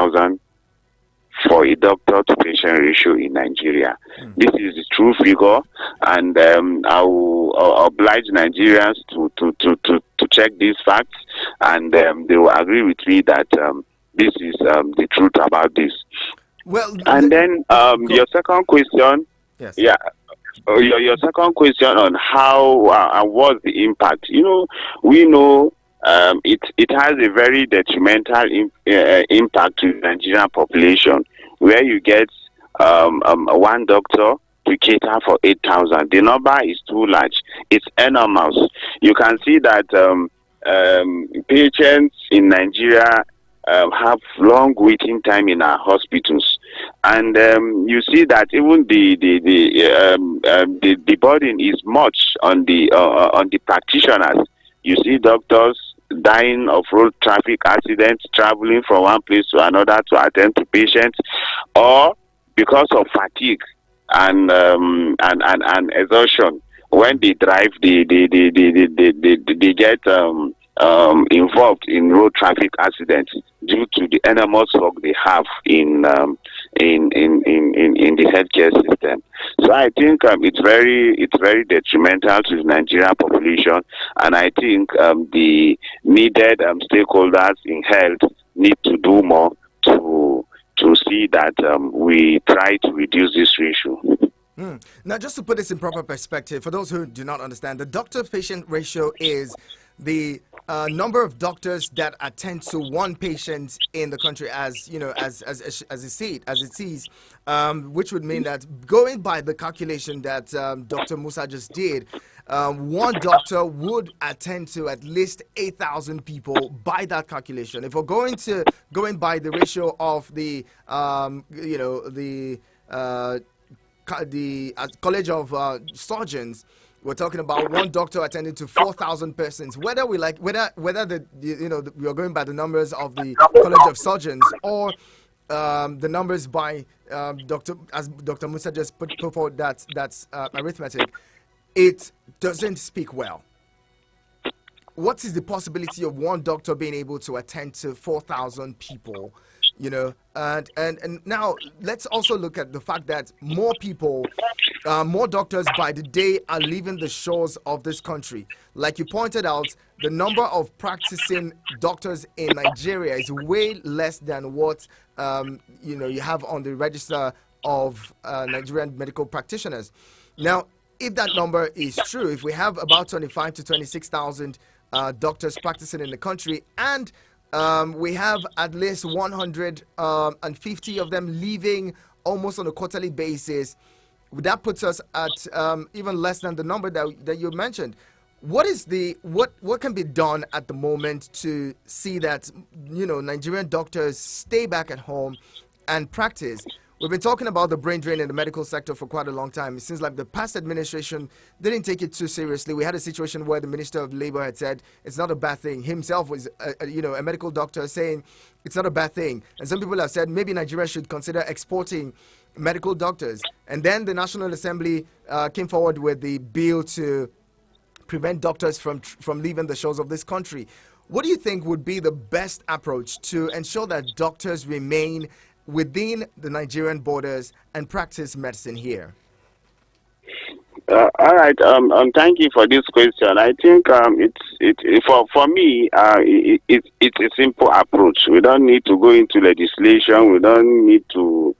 8,000 for a doctor to patient ratio in Nigeria. This is the true figure, and I'll oblige Nigerians to check these facts, and they will agree with me that this is the truth about this. Well, and then your second question, yes, yeah. Your second question on how and what's the impact? We know it has a very detrimental impact to the Nigerian population, where you get one doctor to cater for 8,000. The number is too large. It's enormous. You can see that patients in Nigeria have long waiting time in our hospitals, and you see that even the burden is much on the practitioners. You see doctors dying of road traffic accidents, traveling from one place to another to attend to patients, or because of fatigue and exhaustion. When they drive, they get involved in road traffic accidents due to the enormous work they have in the healthcare system. So I think it's very detrimental to the Nigerian population, and I think the needed stakeholders in health need to do more to see that we try to reduce this ratio. Now, just to put this in proper perspective, for those who do not understand, the doctor-patient ratio is the number of doctors that attend to one patient in the country, as you know, as it sees, which would mean that, going by the calculation that Dr. Musa just did, one doctor would attend to at least 8,000 people by that calculation. If we're going by the ratio of the College of Surgeons, we're talking about one doctor attending to 4,000 persons. Whether we we are going by the numbers of the College of Surgeons, or the numbers by Dr. Musa just put forward, that's arithmetic. It doesn't speak well. What is the possibility of one doctor being able to attend to 4,000 people? And now let's also look at the fact that more people, more doctors by the day are leaving the shores of this country. Like you pointed out, the number of practicing doctors in Nigeria is way less than what you have on the register of Nigerian medical practitioners. Now, if that number is true, if we have about 25 to 26,000 doctors practicing in the country, and we have at least 150 of them leaving almost on a quarterly basis, that puts us at even less than the number that you mentioned. What can be done at the moment to see that Nigerian doctors stay back at home and practice? We've been talking about the brain drain in the medical sector for quite a long time. It seems like the past administration didn't take it too seriously. We had a situation where the Minister of Labor had said it's not a bad thing. Himself was, a medical doctor, saying it's not a bad thing. And some people have said maybe Nigeria should consider exporting medical doctors. And then the National Assembly came forward with the bill to prevent doctors from leaving the shores of this country. What do you think would be the best approach to ensure that doctors remain within the Nigerian borders and practice medicine here? All right. Thank you for this question. I think for me it's a simple approach. We don't need to go into legislation. We don't need to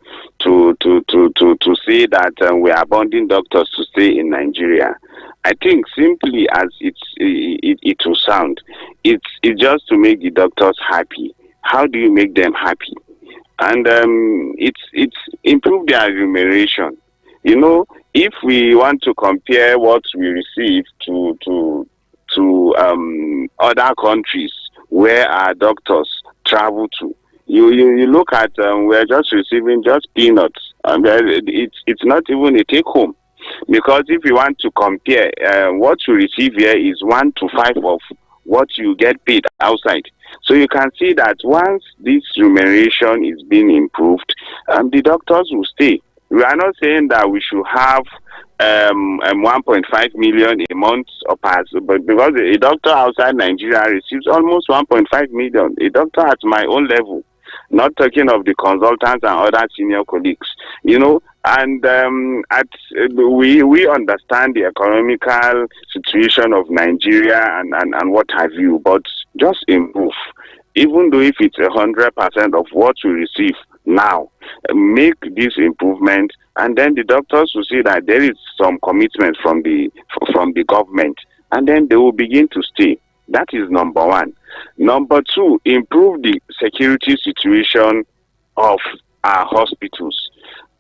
say that we are abandoning doctors to stay in Nigeria. I think simply as it will sound, it's just to make the doctors happy. How do you make them happy? And it's improve their remuneration. If we want to compare what we receive to other countries where our doctors travel to, you look at we're just receiving just peanuts, and it's not even a take home, because if you want to compare, what you receive here is 1 to 5 of what you get paid outside. So you can see that once this remuneration is being improved, the doctors will stay. We are not saying that we should have 1.5 million a month or pass, but because a doctor outside Nigeria receives almost 1.5 million, a doctor at my own level not talking of the consultants and other senior colleagues, and we understand the economical situation of Nigeria and what have you, but just improve. Even though if it's 100% of what we receive now, make this improvement, and then the doctors will see that there is some commitment from the government, and then they will begin to stay. That is number one. Number two, improve the security situation of our hospitals.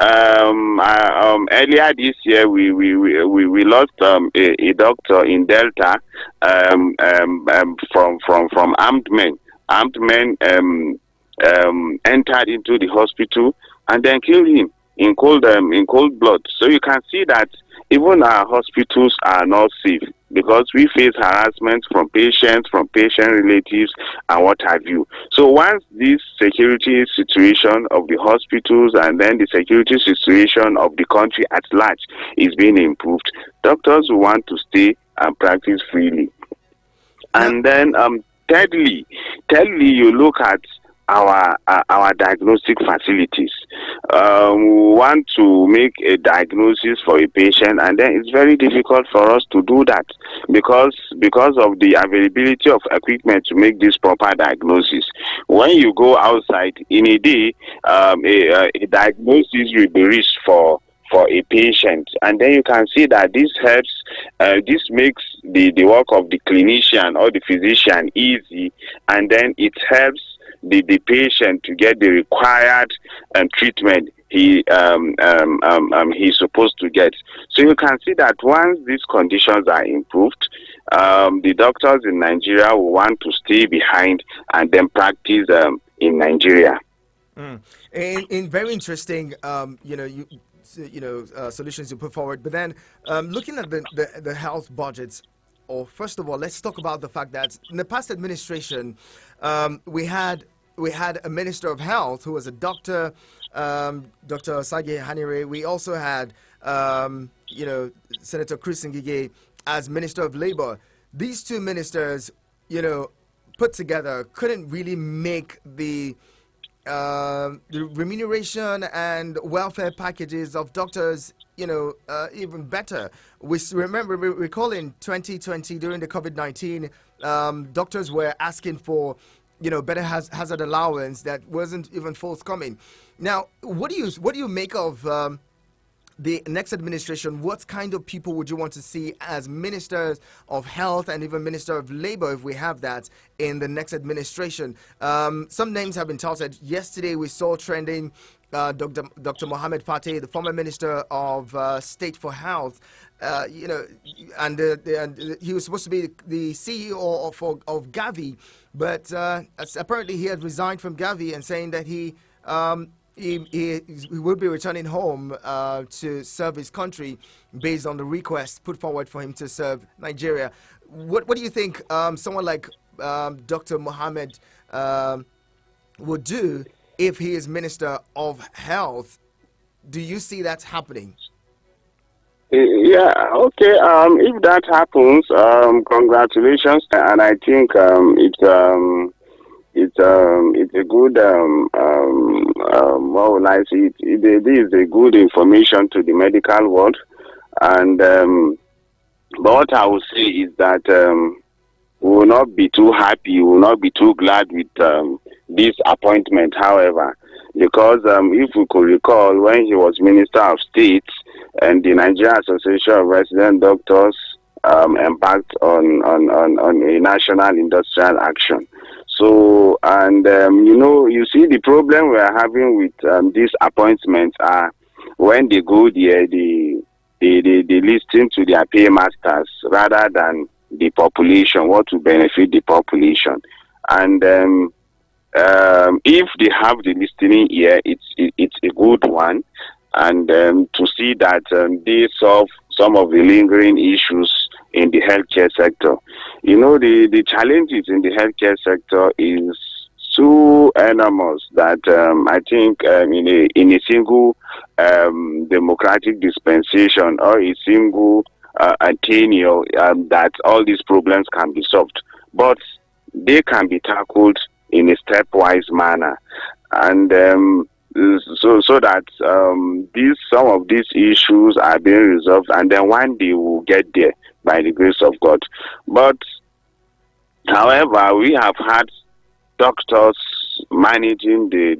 Earlier this year, we lost a doctor in Delta from armed men. Armed men entered into the hospital and then killed him in cold blood. So you can see that even our hospitals are not safe, because we face harassment from patients, from patient relatives, and what have you. So once this security situation of the hospitals and then the security situation of the country at large is being improved, doctors will want to stay and practice freely. And then thirdly, you look at our diagnostic facilities. We want to make a diagnosis for a patient, and then it's very difficult for us to do that because of the availability of equipment to make this proper diagnosis. When you go outside in a day, a diagnosis will be reached for a patient, and then you can see that this helps. This makes the work of the clinician or the physician easy, and then it helps the patient to get the required treatment he's supposed to get. So you can see that once these conditions are improved, the doctors in Nigeria will want to stay behind and then practice in Nigeria. In very interesting, solutions you put forward. But then, looking at the health budgets, or first of all, let's talk about the fact that in the past administration, we had a minister of health who was a doctor, Dr. Sage Hanire. We also had, Senator Chris Ngige as Minister of Labor. These two ministers, put together, couldn't really make the remuneration and welfare packages of doctors, even better. We recall in 2020 during the COVID-19, doctors were asking for, better hazard allowance that wasn't even forthcoming. Now, what do you make of the next administration? What kind of people would you want to see as ministers of health and even minister of labor, if we have that, in the next administration? Some names have been touted. Yesterday we saw trending Dr. Mohammed Fateh, the former minister of state for health, and he was supposed to be the CEO of Gavi, but apparently he had resigned from Gavi and saying that he will be returning home to serve his country based on the request put forward for him to serve Nigeria. What do you think someone like Dr. Mohammed would do if he is Minister of Health? Do you see that happening? Yeah, okay. If that happens, congratulations, and I think it's a good what will I say? It is a good information to the medical world, and but what I will say is that we will not be too happy, we will not be too glad with this appointment. However, because if we could recall when he was Minister of State and the Nigerian Association of Resident Doctors embarked on a national industrial action. So, and you see the problem we are having with these appointments are when they go there, they listen to their paymasters rather than the population, what will benefit the population. And if they have the listening ear, it's a good one, and to see that they solve some of the lingering issues in the healthcare sector. The challenges in the healthcare sector is so enormous that I think in a single democratic dispensation or a single tenure that all these problems can be solved. But they can be tackled in a stepwise manner. and so that these some of these issues are being resolved, and then one day we'll get there by the grace of God. But however, we have had doctors managing the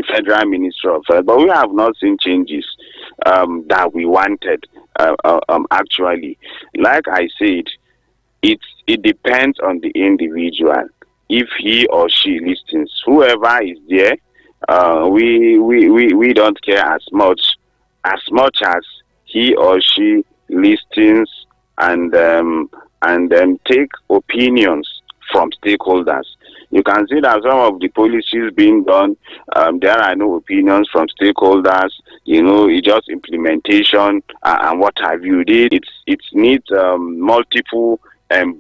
federal ministry of health, but we have not seen changes that we wanted. Actually, like I said, it depends on the individual. If he or she listens, whoever is there, we don't care as much as he or she listens and take opinions from stakeholders. You can see that some of the policies being done, there are no opinions from stakeholders. It's just implementation and what have you. It needs multiple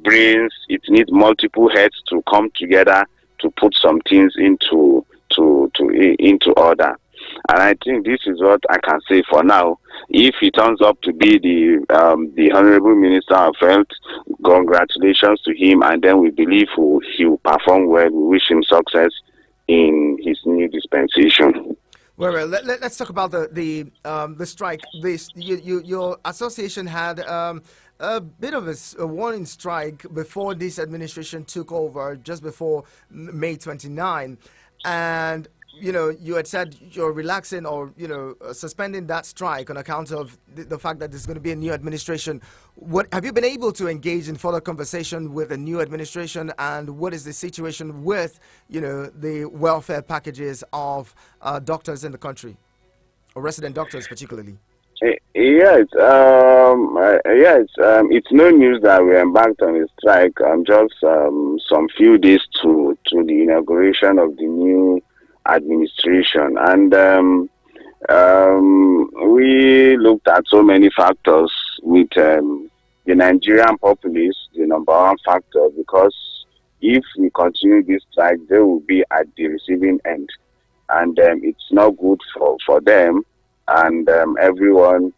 brains. It needs multiple heads to come together to put some things into order. And I think this is what I can say for now. If he turns up to be the Honorable Minister of Health, congratulations to him, and then we believe he will perform well. We wish him success in his new dispensation. Well, let's talk about the strike. Your association had a bit of a warning strike before this administration took over, just before May 29, and you had said you're relaxing or suspending that strike on account of the fact that there's going to be a new administration. What have you been able to engage in further conversation with the new administration, and what is the situation with the welfare packages of doctors in the country, or resident doctors particularly? Yes, it's no news that we embarked on a strike. Just some few days to the inauguration of the new administration, and we looked at so many factors with the Nigerian populace, the number one factor, because if we continue this strike, they will be at the receiving end, and it's not good for them and everyone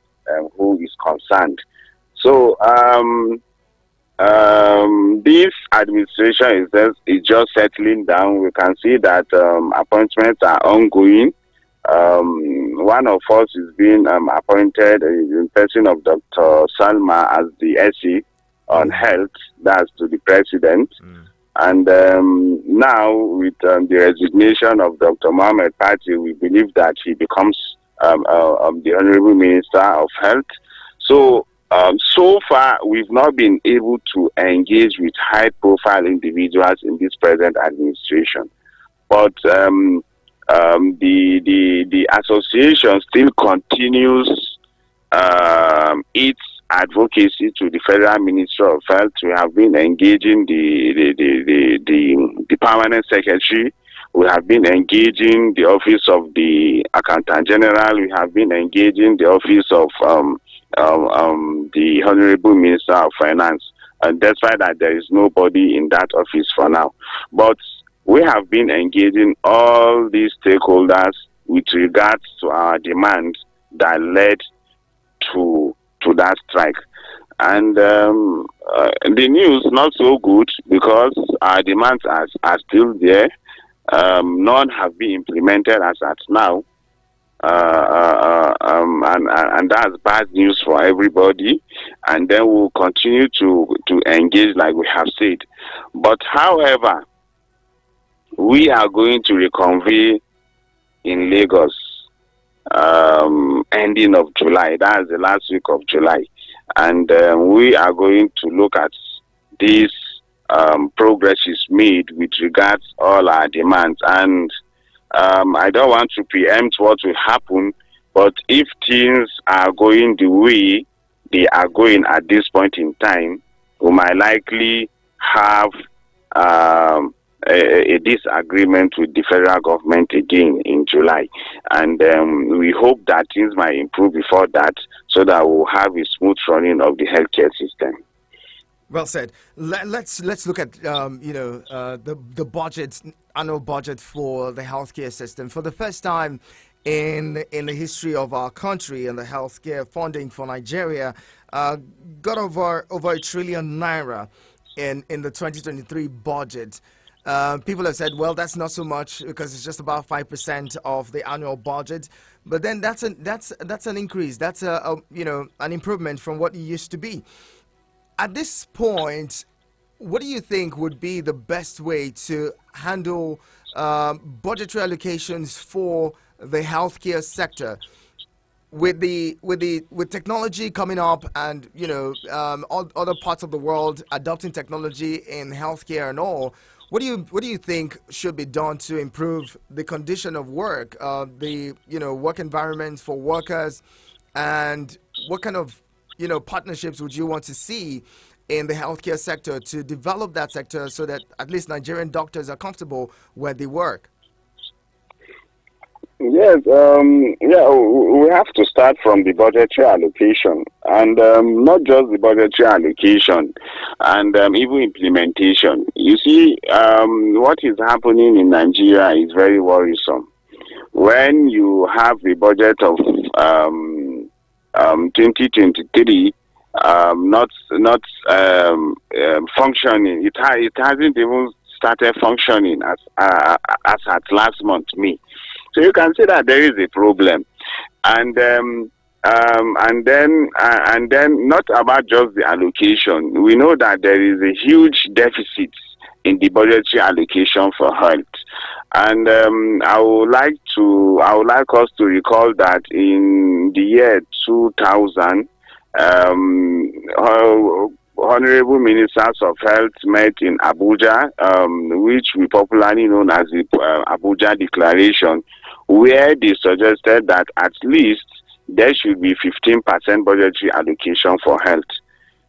who is concerned. So this administration is just settling down. We can see that appointments are ongoing. One of us is being appointed in person of Dr. Salma as the SE on health, that's to the president. And now with the resignation of Dr. Mohamed Pati, we believe that he becomes the Honorable Minister of Health. So so far, we've not been able to engage with high-profile individuals in this present administration. But the association still continues its advocacy to the Federal Ministry of Health. We have been engaging the permanent secretary. We have been engaging the office of the Accountant General. We have been engaging the office of the Honorable Minister of Finance. And despite that, there is nobody in that office for now. But we have been engaging all these stakeholders with regards to our demands that led to that strike. And the news not so good, because our demands are still there. None have been implemented as at now, and that's bad news for everybody. And then we'll continue to engage like we have said. But however, we are going to reconvene in Lagos ending of July. That's the last week of July, and we are going to look at this progress is made with regards all our demands. And I don't want to preempt what will happen, but if things are going the way they are going at this point in time, we might likely have a disagreement with the federal government again in July. And we hope that things might improve before that, so that we'll have a smooth running of the healthcare system. Well said. Let's look at the budget, annual budget for the healthcare system. For the first time in the history of our country, and the healthcare funding for Nigeria got over 1 trillion naira in the 2023 budget. People have said, well, that's not so much because it's just about 5% of the annual budget. But then that's an increase. That's an improvement from what it used to be. At this point, what do you think would be the best way to handle budgetary allocations for the healthcare sector? With technology coming up, and all other parts of the world adopting technology in healthcare and all, what do you think should be done to improve the condition of work, the work environment for workers, and what kind of partnerships would you want to see in the healthcare sector to develop that sector so that at least Nigerian doctors are comfortable where they work? Yes, yeah, we have to start from the budgetary allocation, and not just the budgetary allocation, and even implementation. You see, what is happening in Nigeria is very worrisome. When you have the budget of 2023 not functioning, it hasn't even started functioning as at last month, May. So you can see that there is a problem, and not about just the allocation. We know that there is a huge deficit in the budgetary allocation for health, and I would like us to recall that in the year 2000, Honorable Ministers of Health met in Abuja, which we popularly known as the Abuja Declaration, where they suggested that at least there should be 15% budgetary allocation for health.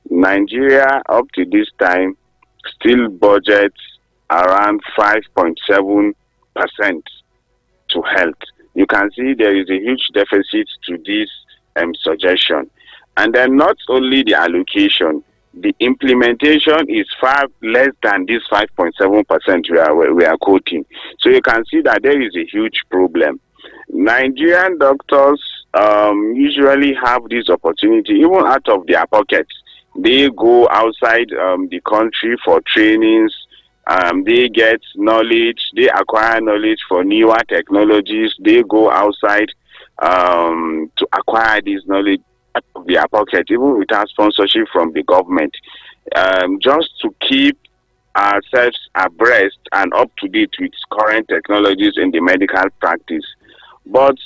Nigeria, up to this time, still budgets around 5.7% to health. You can see there is a huge deficit to this suggestion. And then not only the allocation, the implementation is far less than this 5.7% we are quoting. So you can see that there is a huge problem. Nigerian doctors usually have this opportunity, even out of their pockets. They go outside the country for trainings. They get knowledge. They acquire knowledge for newer technologies. They go outside to acquire this knowledge out of their pocket, even without sponsorship from the government, just to keep ourselves abreast and up to date with current technologies in the medical practice. But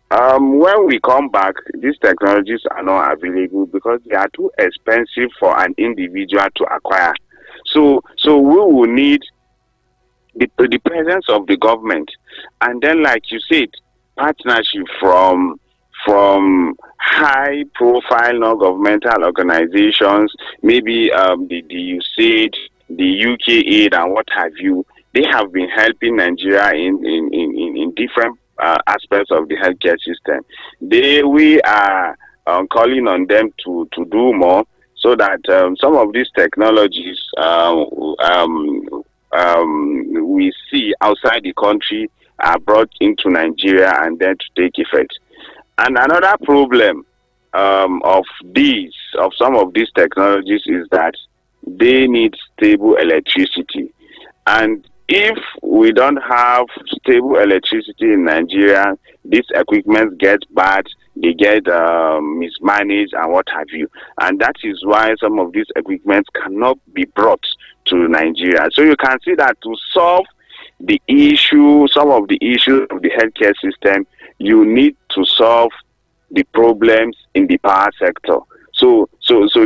when we come back, these technologies are not available because they are too expensive for an individual to acquire. So we will need the presence of the government, and then, like you said, partnership from high-profile non-governmental organizations, maybe the USAID, the UK Aid, and what have you. They have been helping Nigeria in different aspects of the healthcare system. We are calling on them to do more so that some of these technologies we see outside the country are brought into Nigeria and then to take effect. And another problem of some of these technologies is that they need stable electricity. And if we don't have stable electricity in Nigeria, these equipment get bad, they get mismanaged and what have you. And that is why some of these equipment cannot be brought to Nigeria. So you can see that to solve some of the issues of the healthcare system, you need to solve the problems in the power sector. So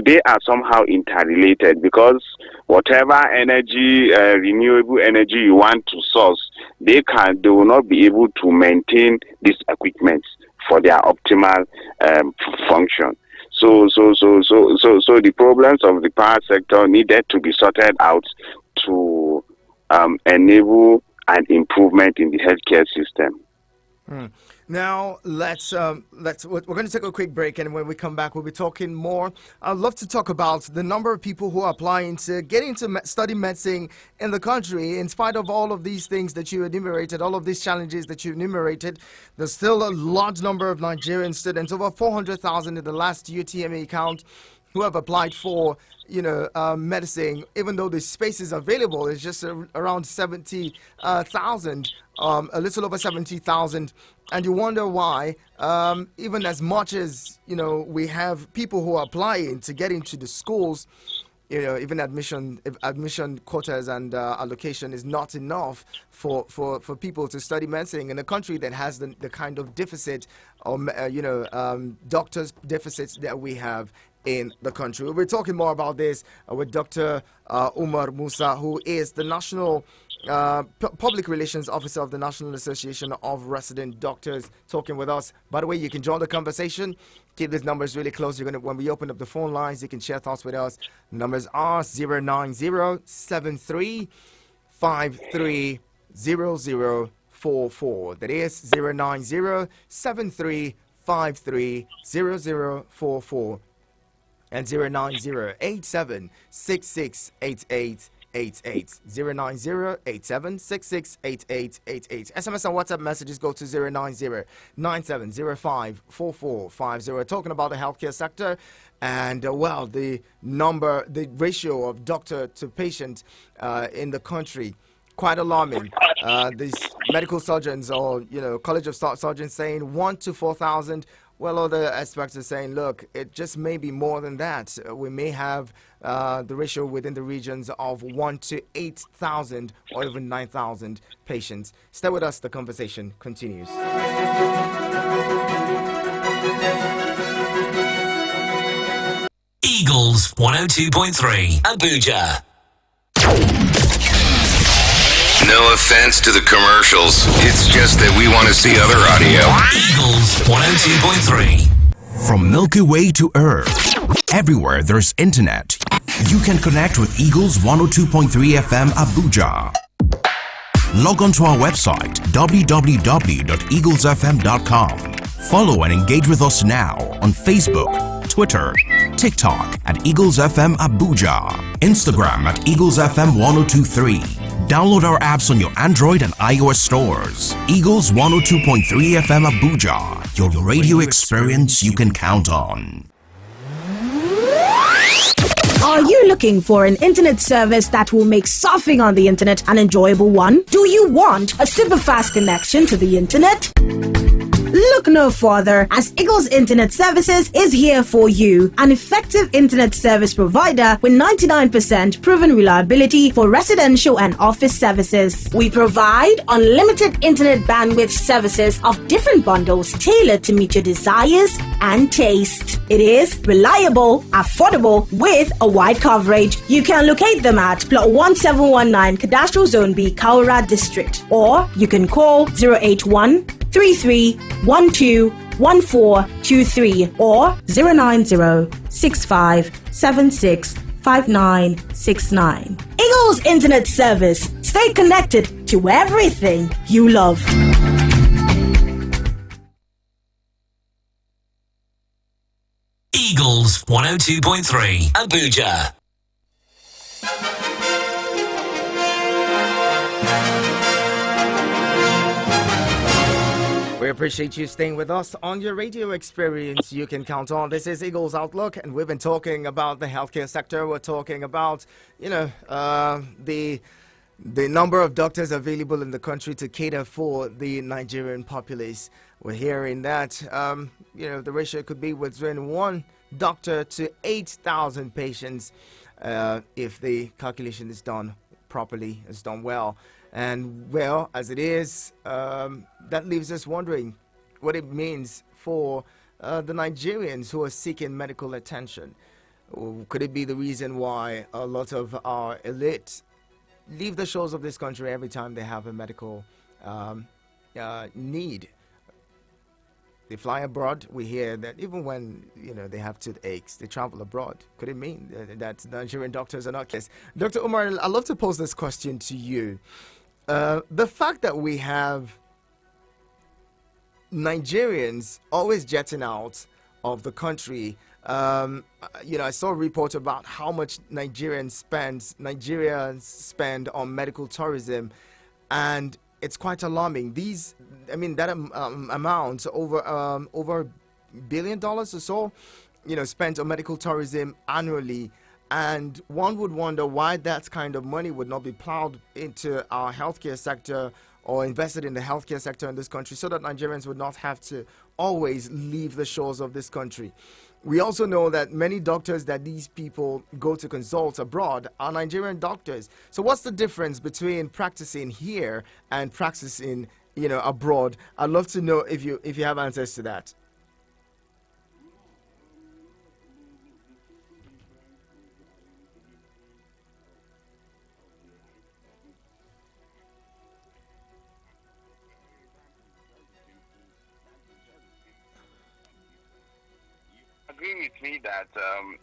they are somehow interrelated, because whatever energy, renewable energy you want to source, they will not be able to maintain these equipment for their optimal function. So the problems of the power sector needed to be sorted out to enable an improvement in the healthcare system. Now we're going to take a quick break, and when we come back, we'll be talking more. I'd love to talk about the number of people who are applying to get into study medicine in the country. In spite of all of these things that you enumerated, all of these challenges that you enumerated, there's still a large number of Nigerian students, over 400,000 in the last UTME count, who have applied for, medicine, even though the space is available, it's just around 70,000, a little over 70,000. And you wonder why, even as much as, we have people who are applying to get into the schools, even admission quotas and allocation is not enough for people to study medicine in a country that has the kind of deficit or doctors deficits that we have in the country. We'll be talking more about this with Dr. Umar Musa, who is the National Public Relations Officer of the National Association of Resident Doctors, talking with us. By the way, you can join the conversation. Keep these numbers really close. When we open up the phone lines, you can share thoughts with us. The numbers are 090-7353-0044. That is 090-7353-0044. And 090-8766-8888. 090-8766-8888. SMS and WhatsApp messages go to 090-9705-4450. Talking about the healthcare sector and, the ratio of doctor to patient in the country. Quite alarming. These medical surgeons or, College of Surgeons saying 1 to 4,000. Well, other experts are saying, look, it just may be more than that. We may have the ratio within the regions of 1 to 8,000 or even 9,000 patients. Stay with us. The conversation continues. Eagles 102.3 Abuja. No offense to the commercials. It's just that we want to see other audio. Eagles 102.3. From Milky Way to Earth, everywhere there's internet, you can connect with Eagles 102.3 FM Abuja. Log on to our website www.eaglesfm.com. Follow and engage with us now on Facebook, Twitter, TikTok at Eagles FM Abuja, Instagram at Eagles FM 1023. Download our apps on your Android and iOS stores. Eagles 102.3 FM Abuja, your radio experience you can count on. Are you looking for an internet service that will make surfing on the internet an enjoyable one? Do you want a super fast connection to the internet? Look no further, as Eagles Internet Services is here for you, an effective internet service provider with 99% proven reliability for residential and office services. We provide unlimited internet bandwidth services of different bundles tailored to meet your desires and taste. It is reliable, affordable, with a wide coverage. You can locate them at Plot 1719 Cadastral Zone B, Kaura District, or you can call 081-3312-1423 or 090-6576-5969. Eagles Internet Service. Stay connected to everything you love. Eagles 102.3 Abuja. We appreciate you staying with us on your radio experience you can count on. This is Eagles Outlook, and we've been talking about the healthcare sector. We're talking about, the number of doctors available in the country to cater for the Nigerian populace. We're hearing that, the ratio could be between 1 doctor to 8,000 patients if the calculation is done properly, is done well. And well, as it is, that leaves us wondering what it means for the Nigerians who are seeking medical attention. Could it be the reason why a lot of our elite leave the shores of this country every time they have a medical need? They fly abroad. We hear that even when they have toothaches, they travel abroad. Could it mean that Nigerian doctors are not cases? Dr. Umar, I'd love to pose this question to you. The fact that we have Nigerians always jetting out of the country, I saw a report about how much Nigerians spend on medical tourism, and it's quite alarming. That amount over $1 billion or so. spent on medical tourism annually. And one would wonder why that kind of money would not be plowed into our healthcare sector or invested in the healthcare sector in this country so that Nigerians would not have to always leave the shores of this country. We also know that many doctors that these people go to consult abroad are Nigerian doctors. So what's the difference between practicing here and practicing, abroad? I'd love to know if you have answers to that. Agree with me that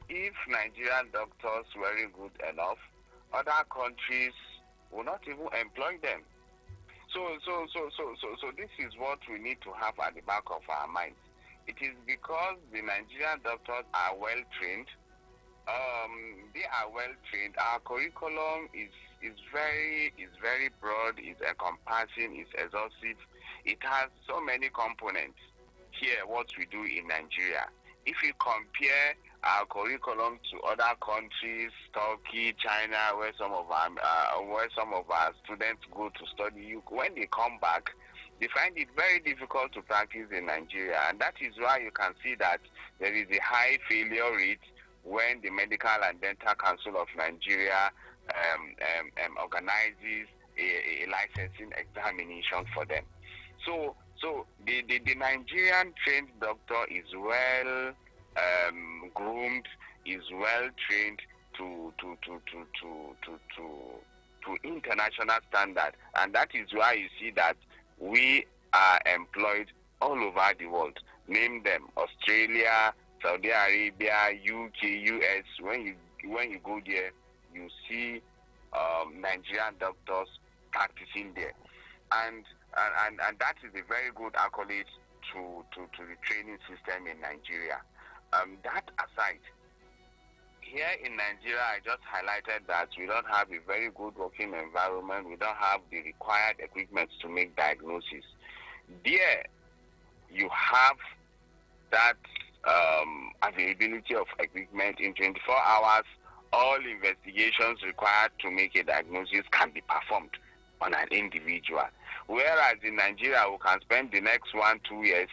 if Nigerian doctors were good enough, other countries will not even employ them. So this is what we need to have at the back of our minds. It is because the Nigerian doctors are well trained. They are well trained. Our curriculum is very broad, is encompassing, is exhaustive. It has so many components. Here, what we do in Nigeria. If you compare our curriculum to other countries, Turkey, China, where some of our students go to study, when they come back, they find it very difficult to practice in Nigeria, and that is why you can see that there is a high failure rate when the Medical and Dental Council of Nigeria organizes a licensing examination for them. So the Nigerian trained doctor is well groomed, is well trained to international standard, and that is why you see that we are employed all over the world. Name them: Australia, Saudi Arabia, UK, US. When you go there, you see Nigerian doctors practicing there, and that is a very good accolade to the training system in Nigeria. That aside, here in Nigeria, I just highlighted that we don't have a very good working environment. We don't have the required equipment to make diagnosis. There, you have that availability of equipment. In 24 hours, all investigations required to make a diagnosis can be performed on an individual. Whereas in Nigeria, we can spend the next 1-2 years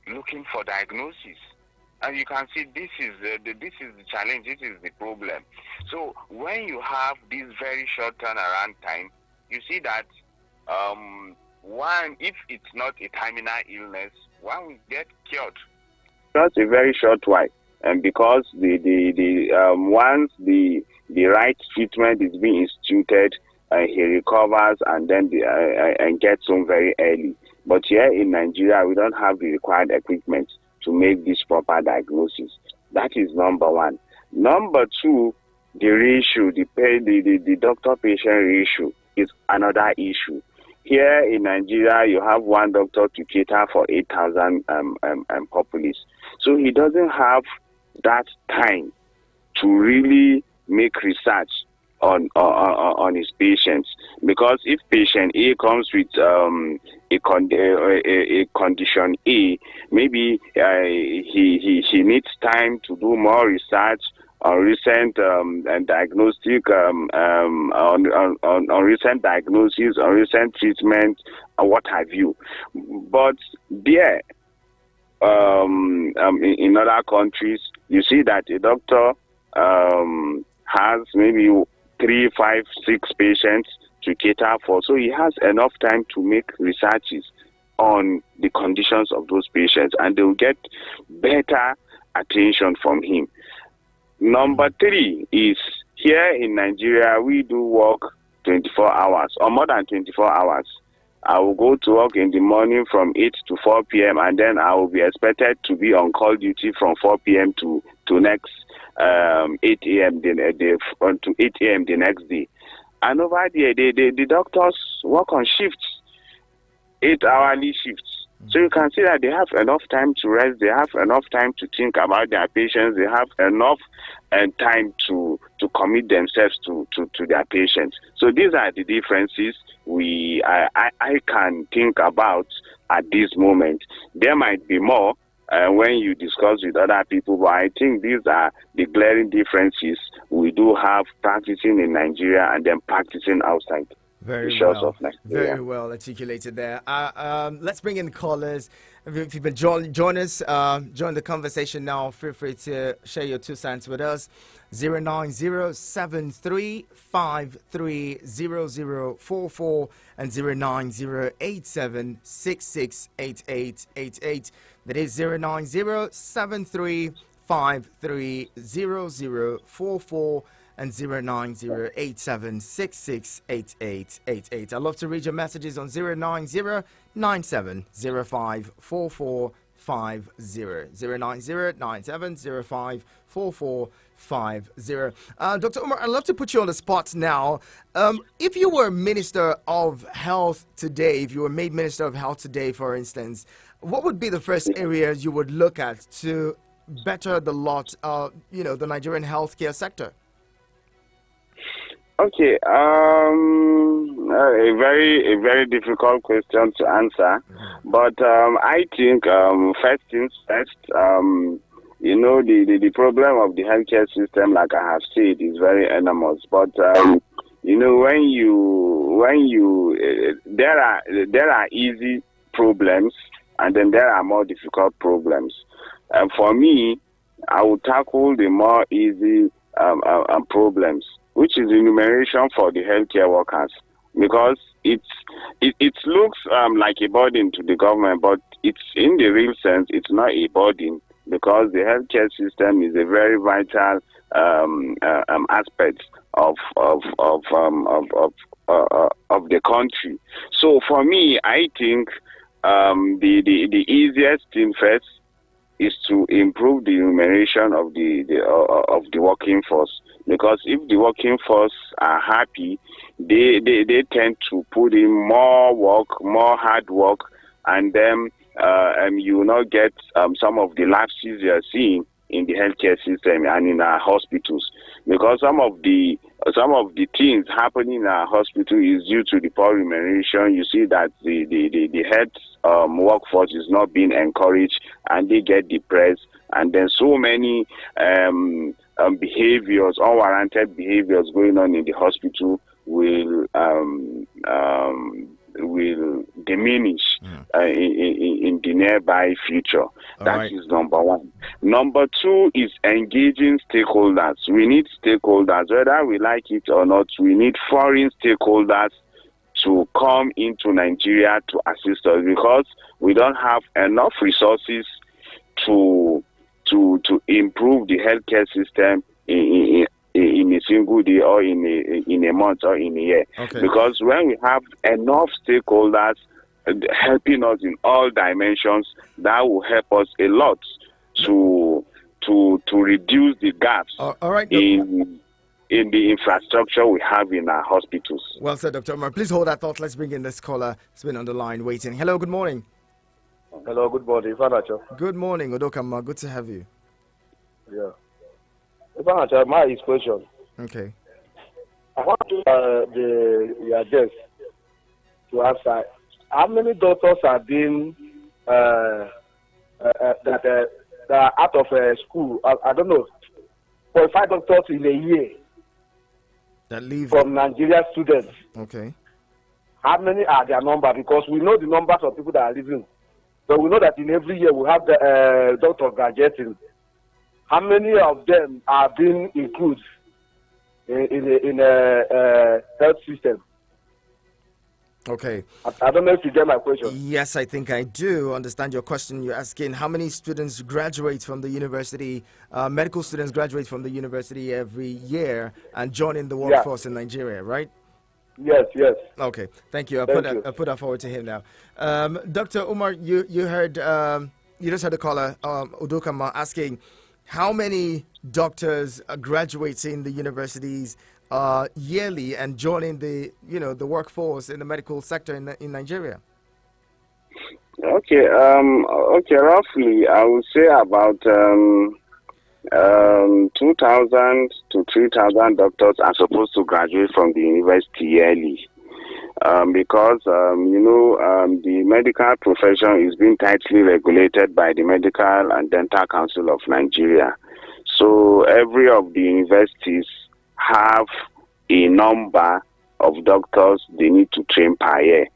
looking for diagnosis. And you can see this is the challenge, this is the problem. So when you have this very short turnaround time, you see that one, if it's not a terminal illness, one will get cured. Just a very short while, and because once the right treatment is being instituted, he recovers and then and gets home very early. But here in Nigeria, we don't have the required equipment to make this proper diagnosis. That is number one. Number two, the ratio, the doctor-patient ratio is another issue. Here in Nigeria, you have one doctor to cater for 8,000 populace. So he doesn't have that time to really make research on his patients, because if patient A comes with a condition A, maybe he needs time to do more research on recent diagnostic on recent diagnosis, on recent treatment, what have you. But there, in other countries, you see that a doctor has maybe 3, 5, 6 patients to cater for. So he has enough time to make researches on the conditions of those patients, and they will get better attention from him. Number 3 is, here in Nigeria, we do work 24 hours or more than 24 hours. I will go to work in the morning from 8 to 4 p.m. and then I will be expected to be on call duty from 4 p.m. to next 8 a.m. to 8 a.m. the next day. And over there, the doctors work on shifts, 8-hourly shifts. So you can see that they have enough time to rest, they have enough time to think about their patients, they have enough time to commit themselves to their patients. So these are the differences I can think about at this moment. There might be more, when you discuss with other people. But I think these are the glaring differences we do have practicing in Nigeria and then practicing outside the shores of Nigeria. Very well articulated there. Let's bring in callers. If you can join us, join the conversation now. Feel free to share your 2 cents with us. 09073530044 and 09087668888. That is 09073530044 and 09087668888. I'd love to read your messages on 09097054450. 09097054450. Dr. Umar, I'd love to put you on the spot now. If you were Minister of Health today, if you were made Minister of Health today, for instance, what would be the first areas you would look at to better the lot of, the Nigerian healthcare sector? Okay, a very difficult question to answer, but I think first things first. The problem of the healthcare system, like I have said, is very enormous. But when you there are easy problems, and then there are more difficult problems. And for me, I would tackle the more easy problems, which is enumeration for the healthcare workers, because it looks like a burden to the government, but it's in the real sense it's not a burden, because the healthcare system is a very vital aspect of the country. So for me, I think the easiest thing first is to improve the remuneration of the working force, because if the working force are happy, they tend to put in more work, more hard work, and then you will not get some of the lapses you are seeing in the healthcare system and in our hospitals, because some of the things happening in our hospital is due to the poor remuneration. You see that the health workforce is not being encouraged, and they get depressed, and then so many behaviors, unwarranted behaviors going on in the hospital will diminish in the nearby future. That is number one. Number two is engaging stakeholders. We need stakeholders, whether we like it or not. We need foreign stakeholders to come into Nigeria to assist us, because we don't have enough resources to improve the healthcare system in a single day, or in a month, or in a year. Because when we have enough stakeholders helping us in all dimensions, that will help us a lot to reduce the gaps in the infrastructure we have in our hospitals. Well said, Dr. Umar. Please hold that thought. Let's bring in this caller. It's been on the line waiting. Hello, good morning. Hello, good morning. Good morning, Odokama. Good to have you. Yeah. My question. Okay. I want your guest to answer. How many doctors have been that are out of school? I don't know. 45 doctors in a year that leave from Nigerian students. Okay. How many are their number? Because we know the numbers of people that are leaving. So we know that in every year we have the doctor graduating. How many of them are being included in a health system? Okay. I don't know if you get my question. Yes, I think I do understand your question. You're asking how many students graduate from the university, medical students graduate from the university every year and join in the workforce in Nigeria, right? Yes. Okay, thank you. I'll put that forward to him now. Dr. Umar, you heard, you just heard the caller, Udokama, asking how many doctors are graduating the universities yearly and joining the workforce in the medical sector in Nigeria. Okay, roughly I would say about 2,000 to 3,000 doctors are supposed to graduate from the university yearly. because the medical profession is being tightly regulated by the Medical and Dental Council of Nigeria. So every of the universities have a number of doctors they need to train per year.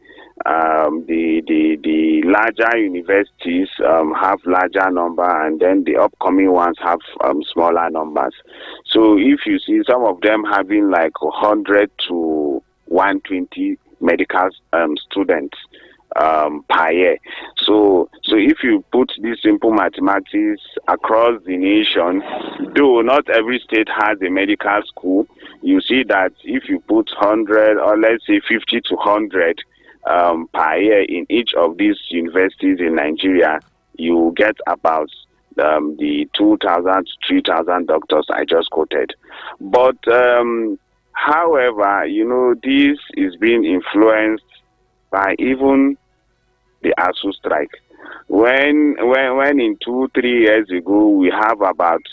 The larger universities have larger number, and then the upcoming ones have smaller numbers. So if you see some of them having like 100 to 120 medical students per year. So if you put this simple mathematics across the nation, though not every state has a medical school, you see that if you put 100 or let's say 50 to 100 per year in each of these universities in Nigeria, you get about the 2,000 to 3,000 doctors I just quoted. But however, this is being influenced by even the ASU strike. When in 2-3 years ago we have about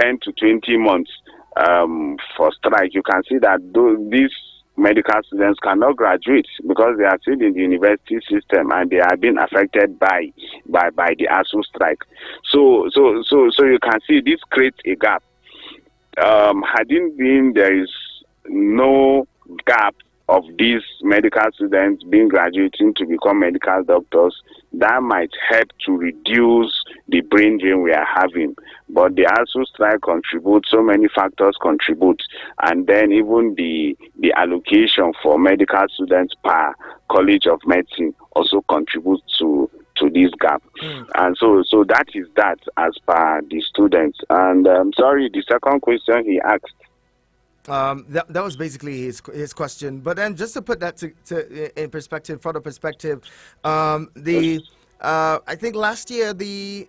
10 to 20 months for strike, you can see that these medical students cannot graduate because they are still in the university system and they are being affected by the ASU strike. So you can see this creates a gap. Hadn't been there is no gap of these medical students being graduating to become medical doctors, that might help to reduce the brain drain we are having. But the ASU strike contributes, so many factors contribute, and then even the allocation for medical students per College of Medicine also contributes to this gap. And so that is that as per the students. And sorry, the second question he asked. That was basically his question. But then just to put that in perspective, further perspective, I think last year the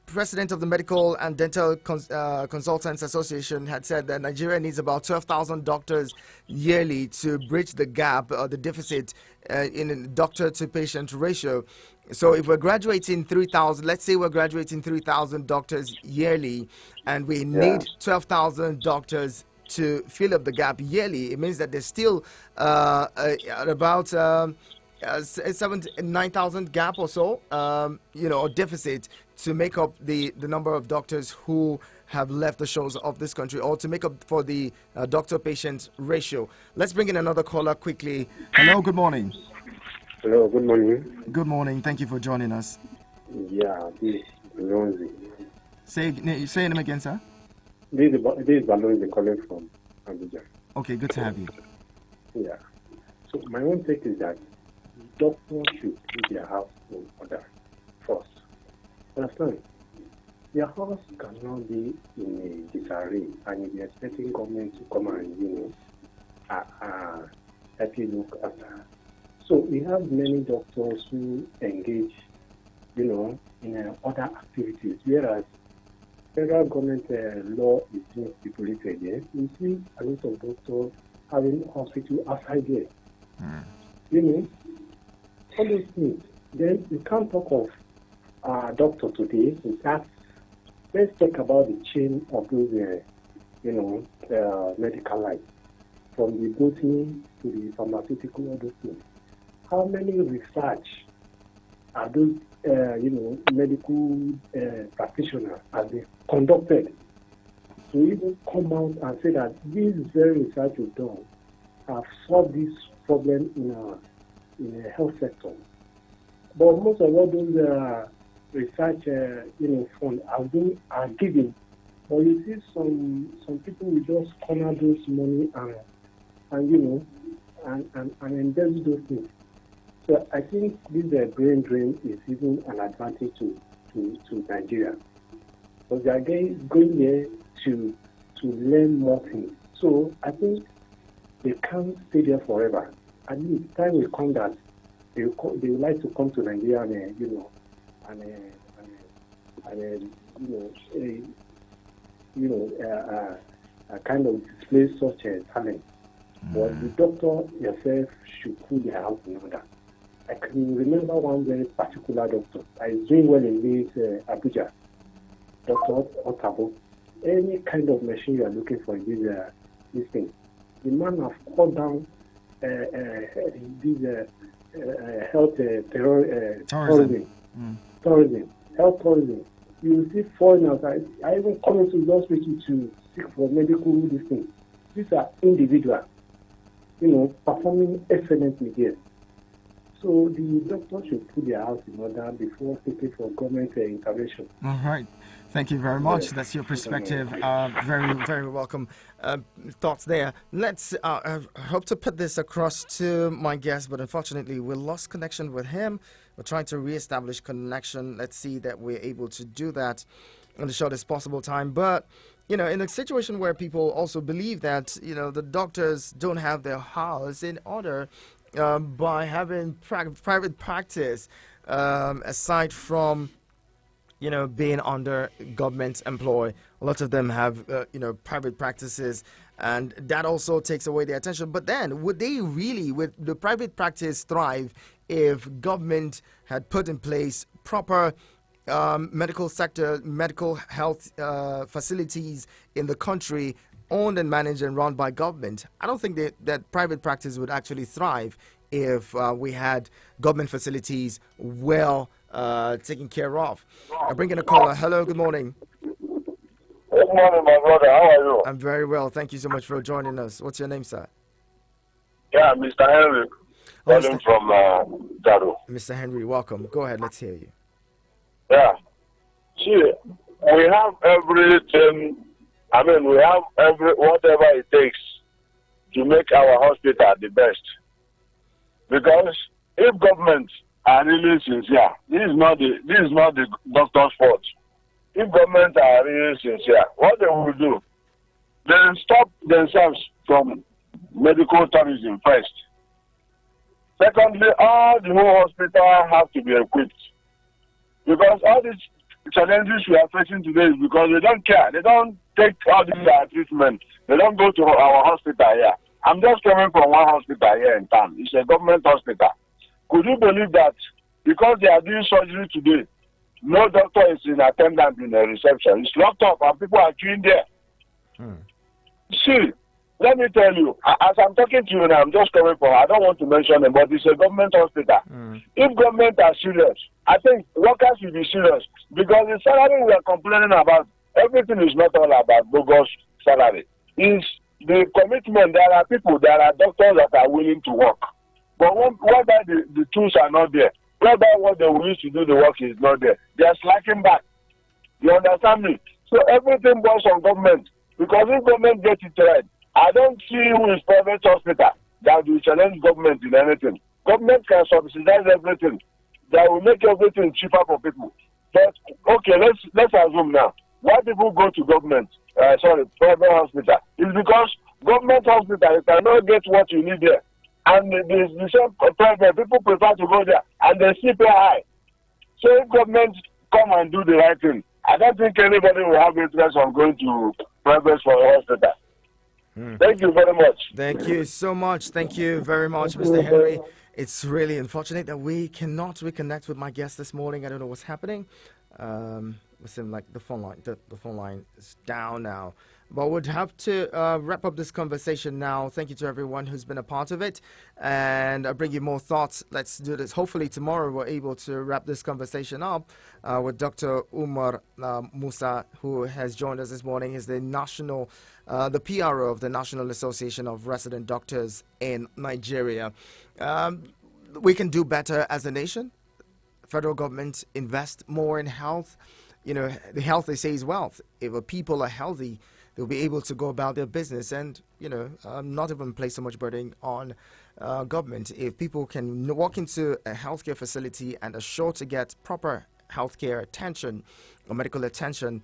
president of the Medical and Dental Consultants Association had said that Nigeria needs about 12,000 doctors yearly to bridge the gap or the deficit in doctor to patient ratio. So if we're graduating 3,000, let's say we're graduating 3,000 doctors yearly, and we need 12,000 doctors to fill up the gap yearly, it means that there's still about 9,000 gap or so, or deficit to make up the number of doctors who have left the shores of this country, or to make up for the doctor-patient ratio. Let's bring in another caller quickly. Hello, good morning. Hello, good morning. Good morning. Thank you for joining us. Yeah, this is Balonzi. Say your name again, sir. This is Balonzi calling from Abuja. Okay, good to have you. Yeah. So my own take is that doctors should put their house in order first. Understand? Their house cannot be in a disarray, and if you're expecting government to come and help you look after. So we have many doctors who engage, in other activities, whereas federal government law is being stipulated there. You see a lot of doctors having hospital outside there. All those things. Then you can't talk of doctor today. In fact, let's talk about the chain of those, medical life, from the botany to the pharmaceutical, all those things. How many research are those, medical practitioners have been conducted to even come out and say that this very research we've done have solved this problem in the health sector? But most of all those research, funds are given. But you see, some people will just corner those money and embezzle those things. So I think this brain drain is even an advantage to Nigeria, because they are going there to learn more things. So I think they can't stay there forever. At least time will come that they would like to come to Nigeria a kind of display such a talent. But the doctor yourself should put their house in order. I can remember one very particular doctor. I was doing well in this Abuja, Dr. Otabo. Any kind of machine you are looking for in this this thing. The man have cut down these health tourism. Health tourism. You will see foreigners. I even come into the hospital to seek for medical this thing. These are individuals, performing excellently here. So the doctors should put their house in order before seeking for government intervention. All right. Thank you very much. That's your perspective. Very, very welcome thoughts there. Let's I hope to put this across to my guest, but unfortunately we lost connection with him. We're trying to reestablish connection. Let's see that we're able to do that in the shortest possible time. But, in a situation where people also believe that, the doctors don't have their house in order by having private practice, aside from being under government employ. A lot of them have, private practices, and that also takes away their attention. But then, would the private practice thrive if government had put in place proper medical health facilities in the country, owned and managed and run by government? I don't think that private practice would actually thrive if we had government facilities well taken care of. I bring in a caller. Hello, good morning. Good morning, my brother. How are you? I'm very well. Thank you so much for joining us. What's your name, sir? Yeah, Mr. Henry. Calling from Daro. Mr. Henry, welcome. Go ahead. Let's hear you. Yeah. See, we have everything. We have whatever it takes to make our hospital the best. Because if government are really sincere, this is not the doctor's fault. If government are really sincere, what they will do, they will stop themselves from medical tourism first. Secondly, all the whole hospital have to be equipped. Because all these challenges we are facing today is because they don't care. They don't take all these treatment. They don't go to our hospital here. I'm just coming from one hospital here in town. It's a government hospital. Could you believe that because they are doing surgery today, no doctor is in attendance in the reception? It's locked up and people are queuing there. See, let me tell you, as I'm talking to you now, I'm just coming from, I don't want to mention it, but it's a government hospital. If government are serious, I think workers will be serious because the salary we are complaining about, everything is not all about bogus salary. It's the commitment. There are doctors that are willing to work. But whether the tools are not there, whether what they will use to do the work is not there, they are slacking back. You understand me? So everything boils on government. Because if government gets it right, I don't see who is private hospital that will challenge government in anything. Government can subsidize everything. That will make everything cheaper for people. But okay, let's assume now. Why people go to private hospital? It's because government hospital, you cannot get what you need there. And the same private, people prefer to go there and they still pay high. So if government come and do the right thing, I don't think anybody will have interest on going to private for a hospital. Thank you very much. Thank you so much. Thank you very much, Mr. Henry. It's really unfortunate that we cannot reconnect with my guest this morning. I don't know what's happening. It seems like the phone line is down now. But we'd have to wrap up this conversation now. Thank you to everyone who's been a part of it. And I'll bring you more thoughts. Let's do this. Hopefully tomorrow we're able to wrap this conversation up with Dr. Umar Musa, who has joined us this morning. He's the the PRO of the National Association of Resident Doctors in Nigeria. We can do better as a nation. Federal government invest more in health. The health, they say, is wealth. If people are healthy, they'll be able to go about their business and, not even place so much burden on government. If people can walk into a healthcare facility and are sure to get proper healthcare attention or medical attention,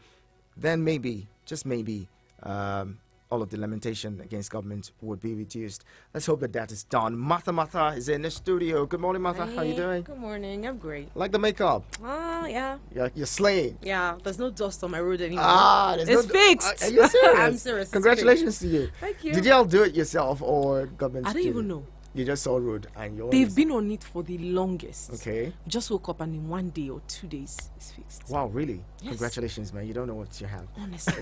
then maybe, just maybe, all of the lamentation against government would be reduced. Let's hope that is done. Martha is in the studio. Good morning, Martha. Hey, how are you doing? Good morning. I'm great. Like the makeup? Yeah. You're slaying. Yeah, there's no dust on my road anymore. It's fixed. Are you serious? I'm serious. Congratulations to you. Thank you. Did y'all do it yourself or government? I don't even know. You just saw road and you're. They've been on it for the longest. Okay. We just woke up and in 1 day or 2 days it's fixed. Wow, really? Yes. Congratulations, man. You don't know what you have. Honestly.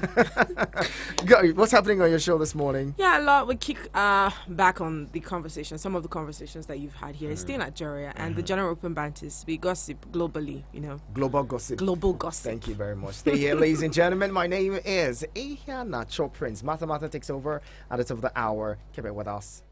Go, what's happening on your show this morning? Yeah, a lot. We kick back on the conversation, some of the conversations that you've had here. It's still Nigeria, and the general open banter. We gossip globally, Global gossip. Global gossip. Thank you very much. Stay here, ladies and gentlemen. My name is Ihiana Cho Prince. Martha takes over at the top of the hour. Keep it with us.